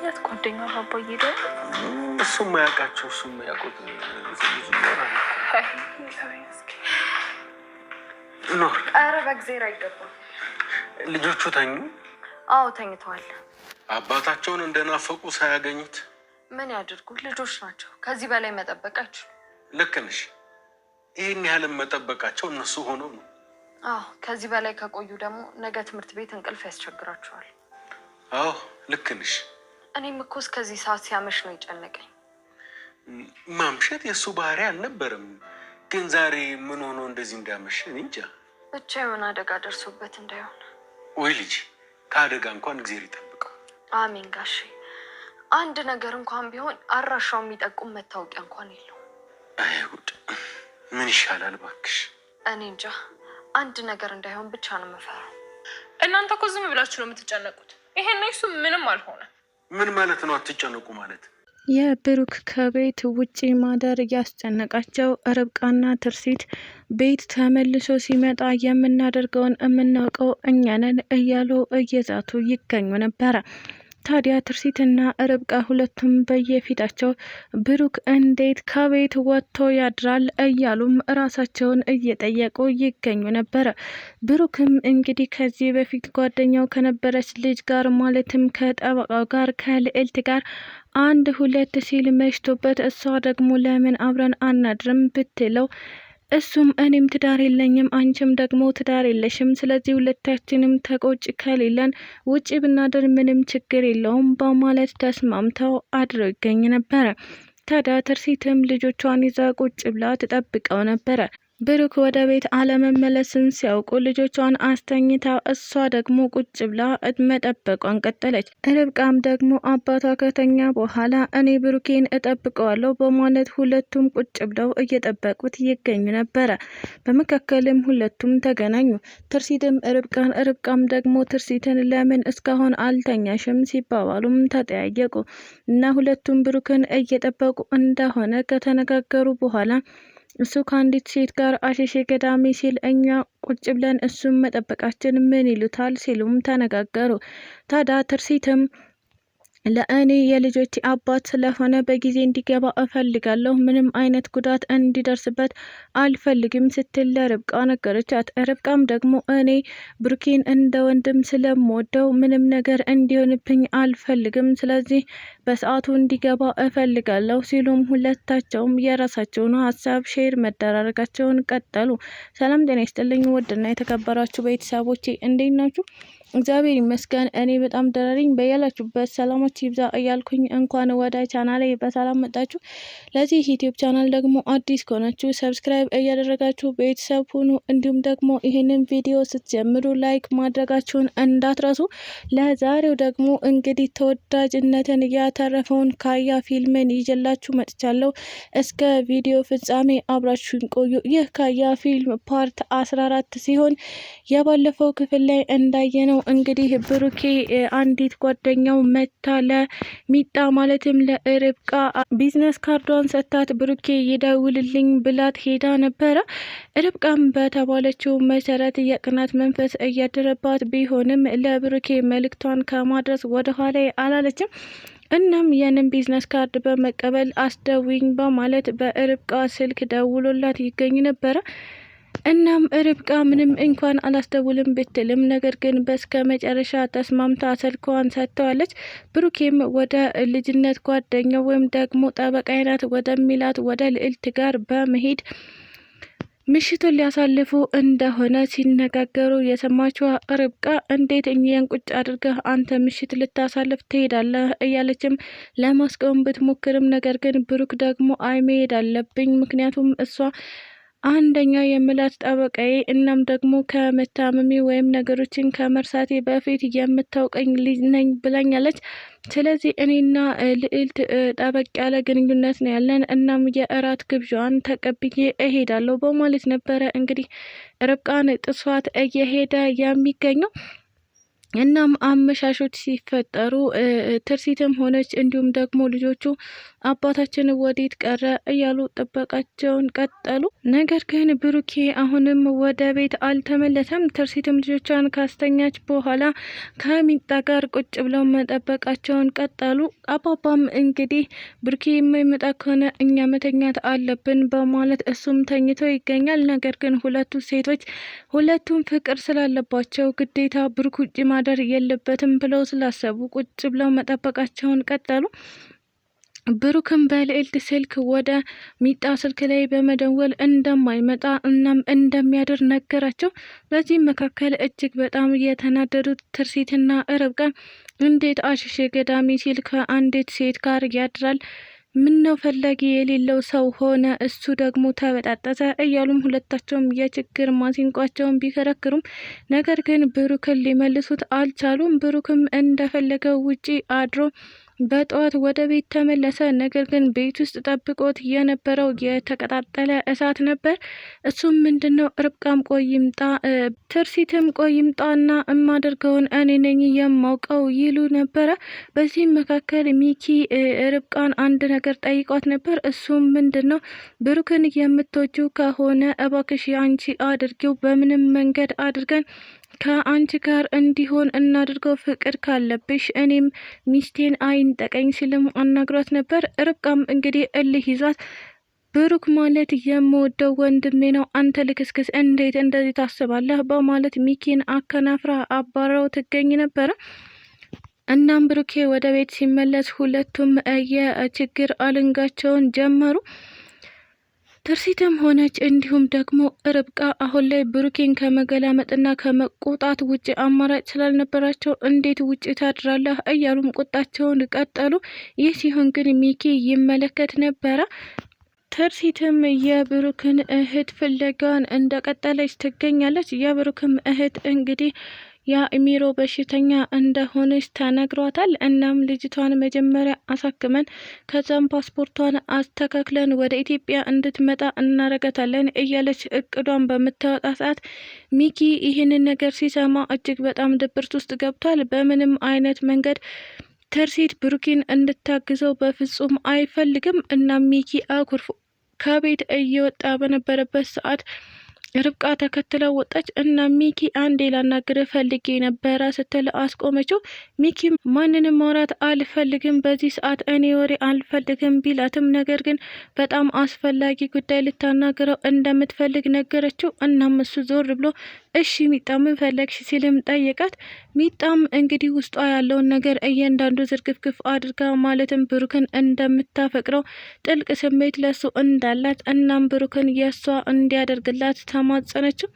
አይነት ጓደኛ አባዬ ደግሞ እሱም ያውቃቸው እሱም ያውቁት ኖር። ኧረ በእግዜር አይገባም። ልጆቹ ተኙ? አዎ ተኝተዋል። አባታቸውን እንደናፈቁ ሳያገኙት ምን ያድርጉ? ልጆች ናቸው። ከዚህ በላይ መጠበቅ አይችሉም። ልክ ነሽ። ይህን ያህልም መጠበቃቸው እነሱ ሆነው ነው። አዎ ከዚህ በላይ ከቆዩ ደግሞ ነገ ትምህርት ቤት እንቅልፍ ያስቸግራቸዋል። አዎ ልክ ነሽ። እኔም እኮ እስከዚህ ሰዓት ሲያመሽ ነው የጨነቀኝ። ማምሸት የእሱ ባህሪ አልነበረም፣ ግን ዛሬ ምን ሆኖ እንደዚህ እንዳመሸ እንጃ። ብቻ የሆነ አደጋ ደርሶበት እንዳይሆን። ወይ ልጅ ከአደጋ እንኳን እግዚአብሔር ይጠብቀው። አሜን ጋሼ። አንድ ነገር እንኳን ቢሆን አድራሻው የሚጠቁም መታወቂያ እንኳን የለው። አይሁድ ምን ይሻላል ባክሽ? እኔ እንጃ። አንድ ነገር እንዳይሆን ብቻ ነው የምፈራው። እናንተ እኮ ዝም ብላችሁ ነው የምትጨነቁት። ይሄን እሱ ምንም አልሆነ። ምን ማለት ነው አትጨነቁ ማለት? የብሩክ ከቤት ውጪ ማደር እያስጨነቃቸው ርብቃና ትርሲት ቤት ተመልሶ ሲመጣ የምናደርገውን የምናውቀው እኛ ነን እያሉ እየዛቱ ይገኙ ነበረ። ታዲያ ትርሲትና ርብቃ ሁለቱም በየፊታቸው ብሩክ እንዴት ከቤት ወጥቶ ያድራል እያሉም ራሳቸውን እየጠየቁ ይገኙ ነበረ። ብሩክም እንግዲህ ከዚህ በፊት ጓደኛው ከነበረች ልጅ ጋር ማለትም ከጠበቃው ጋር ከልዕልት ጋር አንድ ሁለት ሲል መሽቶበት እሷ ደግሞ ለምን አብረን አናድርም ብትለው እሱም እኔም ትዳር የለኝም አንቺም ደግሞ ትዳር የለሽም፣ ስለዚህ ሁለታችንም ተቆጭ ከሌለን ውጪ ብናድር ምንም ችግር የለውም በማለት ተስማምተው አድረው ይገኝ ነበረ። ታዲያ ትርሲትም ልጆቿን ይዛ ቁጭ ብላ ትጠብቀው ነበረ። ብሩክ ወደ ቤት አለመመለስን ሲያውቁ ልጆቿን አስተኝታ እሷ ደግሞ ቁጭ ብላ መጠበቋን ቀጠለች። ርብቃም ደግሞ አባቷ ከተኛ በኋላ እኔ ብሩኬን እጠብቀዋለሁ በማለት ሁለቱም ቁጭ ብለው እየጠበቁት ይገኙ ነበረ። በመካከልም ሁለቱም ተገናኙ። ትርሲትም ርብቃም ደግሞ ትርሲትን ለምን እስካሁን አልተኛሽም ሲባባሉም ተጠያየቁ እና ሁለቱም ብሩክን እየጠበቁ እንደሆነ ከተነጋገሩ በኋላ እሱ ከአንዲት ሴት ጋር አሸሼ ገዳሚ ሲል እኛ ቁጭ ብለን እሱም መጠበቃችን ምን ይሉታል ሲሉም ተነጋገሩ። ታዲያ ትርሲትም ለእኔ የልጆች አባት ስለሆነ በጊዜ እንዲገባ እፈልጋለሁ፣ ምንም አይነት ጉዳት እንዲደርስበት አልፈልግም ስትል ለርብቃ ነገረቻት። ርብቃም ደግሞ እኔ ብሩኬን እንደ ወንድም ስለምወደው ምንም ነገር እንዲሆንብኝ አልፈልግም፣ ስለዚህ በሰዓቱ እንዲገባ እፈልጋለሁ ሲሉም ሁለታቸውም የራሳቸውን ሀሳብ ሼር መደራረጋቸውን ቀጠሉ። ሰላም ጤና ይስጥልኝ ውድና የተከበራችሁ ቤተሰቦቼ እንዴት ናችሁ? እግዚአብሔር ይመስገን እኔ በጣም ደህና ነኝ። በያላችሁበት ሰላማችሁ ይብዛ እያልኩኝ እንኳን ወደ ቻናሌ በሰላም መጣችሁ። ለዚህ ዩቲዩብ ቻናል ደግሞ አዲስ ከሆናችሁ ሰብስክራይብ እያደረጋችሁ ቤተሰብ ሁኑ። እንዲሁም ደግሞ ይህንን ቪዲዮ ስትጀምሩ ላይክ ማድረጋችሁን እንዳትረሱ። ለዛሬው ደግሞ እንግዲህ ተወዳጅነትን ያተረፈውን ካያ ፊልምን ይዤላችሁ መጥቻለሁ። እስከ ቪዲዮ ፍጻሜ አብራችሁን ቆዩ። ይህ ካያ ፊልም ፓርት 14 ሲሆን የባለፈው ክፍል ላይ እንዳየነው እንግዲህ ብሩኬ አንዲት ጓደኛው መታ ለሚጣ ማለትም ለርብቃ ቢዝነስ ካርዷን ሰታት ብሩኬ ይደውልልኝ ብላት ሄዳ ነበረ። ርብቃም በተባለችው መሰረት የቅናት መንፈስ እያደረባት ቢሆንም ለብሩኬ መልእክቷን ከማድረስ ወደ ኋላ አላለችም። እናም ያንን ቢዝነስ ካርድ በመቀበል አስደውኝ በማለት በርብቃ ስልክ ደውሎላት ይገኝ ነበረ። እናም ርብቃ ምንም እንኳን አላስደውልም ብትልም ነገር ግን በስከ መጨረሻ ተስማምታ ስልኳን ሰጥተዋለች። ብሩኬም ወደ ልጅነት ጓደኛው ወይም ደግሞ ጠበቃዬ ናት ወደሚላት ወደ ልዕልት ጋር በመሄድ ምሽቱን ሊያሳልፉ እንደሆነ ሲነጋገሩ የሰማችው ርብቃ እንዴት እኛን ቁጭ አድርገህ አንተ ምሽት ልታሳልፍ ትሄዳለህ እያለችም ለማስቆም ብትሞክርም ነገር ግን ብሩክ ደግሞ አይ መሄድ አለብኝ ምክንያቱም እሷ አንደኛ የምላት ጠበቃዬ እናም ደግሞ ከመታመሚ ወይም ነገሮችን ከመርሳቴ በፊት የምታውቀኝ ልጅ ነኝ ብላኛለች። ስለዚህ እኔና ልዕልት ጠበቅ ያለ ግንኙነት ነው ያለን። እናም የእራት ግብዣዋን ተቀብዬ እሄዳለሁ በማለት ነበረ እንግዲህ ርብቃን ጥሷት እየሄደ የሚገኘው። እናም አመሻሾች ሲፈጠሩ ትርሲትም ሆነች እንዲሁም ደግሞ ልጆቹ አባታችን ወዴት ቀረ እያሉ ጥበቃቸውን ቀጠሉ። ነገር ግን ብሩኬ አሁንም ወደ ቤት አልተመለሰም። ትርሲትም ልጆቿን ካስተኛች በኋላ ከሚጣ ጋር ቁጭ ብለው መጠበቃቸውን ቀጠሉ። አባባም እንግዲህ ብሩኬ የማይመጣ ከሆነ እኛ መተኛት አለብን በማለት እሱም ተኝቶ ይገኛል። ነገር ግን ሁለቱም ፍቅር ስላለባቸው ግዴታ ብሩክ ውጭ ማደር የለበትም ብለው ስላሰቡ ቁጭ ብለው መጠበቃቸውን ቀጠሉ። ብሩክም በልዕልት ስልክ ወደ ሚጣ ስልክ ላይ በመደወል እንደማይመጣ እናም እንደሚያድር ነገራቸው። በዚህም መካከል እጅግ በጣም የተናደዱት ትርሲትና ርብቃ እንዴት አሽሼ ገዳሚ ሲል ከአንዲት ሴት ጋር ያድራል? ምነው ፈላጊ የሌለው ሰው ሆነ? እሱ ደግሞ ተበጣጠሰ እያሉም ሁለታቸውም የችግር ማሲንቋቸውን ቢከረክሩም ነገር ግን ብሩክን ሊመልሱት አልቻሉም። ብሩክም እንደፈለገው ውጪ አድሮ በጠዋት ወደ ቤት ተመለሰ። ነገር ግን ቤት ውስጥ ጠብቆት የነበረው የተቀጣጠለ እሳት ነበር። እሱም ምንድነው? ርብቃም ቆይምጣ ትርሲትም ቆይምጣና እማደርገውን እኔ ነኝ የማውቀው ይሉ ነበረ። በዚህም መካከል ሚኪ ርብቃን አንድ ነገር ጠይቋት ነበር። እሱም ምንድነው? ብሩክን የምትወጁ ከሆነ እባክሽ አንቺ አድርጊው፣ በምንም መንገድ አድርገን ከአንቺ ጋር እንዲሆን እናድርገው፣ ፍቅር ካለብሽ እኔም ሚስቴን አይንጠቀኝ ሲልም አናግሯት ነበር። ርብቃም እንግዲህ እልህ ይዟት ብሩክ ማለት የምወደው ወንድሜ ነው፣ አንተ ልክስክስ እንዴት እንደዚህ ታስባለህ? በማለት ሚኪን አከናፍራ አባራው ትገኝ ነበረ። እናም ብሩኬ ወደ ቤት ሲመለስ ሁለቱም የችግር አልንጋቸውን ጀመሩ። ትርሲትም ሆነች እንዲሁም ደግሞ ርብቃ አሁን ላይ ብሩኬን ከመገላመጥና ከመቆጣት ውጭ አማራጭ ስላልነበራቸው እንዴት ውጭ ታድራለህ እያሉም ቁጣቸውን ቀጠሉ። ይህ ሲሆን ግን ሚኪ ይመለከት ነበረ። ትርሲትም የብሩክን እህት ፍለጋን እንደቀጠለች ትገኛለች። የብሩክም እህት እንግዲህ የአእምሮ በሽተኛ እንደሆነች ተነግሯታል። እናም ልጅቷን መጀመሪያ አሳክመን ከዛም ፓስፖርቷን አስተካክለን ወደ ኢትዮጵያ እንድትመጣ እናረጋታለን እያለች እቅዷን በምታወጣ ሰዓት ሚኪ ይህንን ነገር ሲሰማ እጅግ በጣም ድብርት ውስጥ ገብቷል። በምንም አይነት መንገድ ትርሲት ብሩኬን እንድታግዘው በፍጹም አይፈልግም። እናም ሚኪ አኩርፎ ከቤት እየወጣ በነበረበት ሰዓት ርብቃ ተከትለው ወጣች እና ሚኪ አንዴ ላናግርህ ፈልጌ ነበረ ስትል አስቆመችው። ሚኪ ማንንም ማውራት አልፈልግም በዚህ ሰዓት እኔ ወሬ አልፈልግም ቢላትም ነገር ግን በጣም አስፈላጊ ጉዳይ ልታናግረው እንደምትፈልግ ነገረችው። እናም እሱ ዞር ብሎ እሺ ሚጣ ምን ፈለግሽ ሲልም ጠየቃት። ሚጣም እንግዲህ ውስጧ ያለውን ነገር እያንዳንዱ ዝርግፍግፍ አድርጋ ማለትም ብሩክን እንደምታፈቅረው ጥልቅ ስሜት ለሱ እንዳላት እናም ብሩክን የእሷ እንዲያደርግላት ተማጸነችው።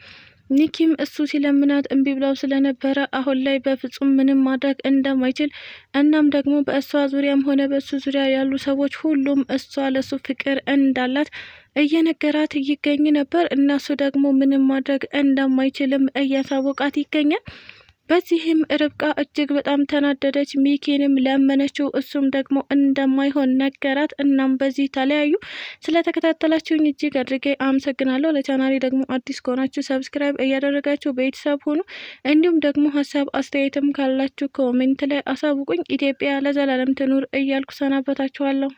ኒኪም እሱ ሲለምናት እምቢ ብላው ስለነበረ አሁን ላይ በፍጹም ምንም ማድረግ እንደማይችል እናም ደግሞ በእሷ ዙሪያም ሆነ በእሱ ዙሪያ ያሉ ሰዎች ሁሉም እሷ ለሱ ፍቅር እንዳላት እየነገራት ይገኝ ነበር። እነሱ ደግሞ ምንም ማድረግ እንደማይችልም እያሳወቃት ይገኛል። በዚህም ርብቃ እጅግ በጣም ተናደደች። ሚኪንም ለመነችው፣ እሱም ደግሞ እንደማይሆን ነገራት። እናም በዚህ ተለያዩ። ስለተከታተላችሁኝ እጅግ አድርጌ አመሰግናለሁ። ለቻናሌ ደግሞ አዲስ ከሆናችሁ ሰብስክራይብ እያደረጋችሁ ቤተሰብ ሁኑ። እንዲሁም ደግሞ ሀሳብ አስተያየትም ካላችሁ ኮሜንት ላይ አሳውቁኝ። ኢትዮጵያ ለዘላለም ትኑር እያልኩ ሰናበታችኋለሁ።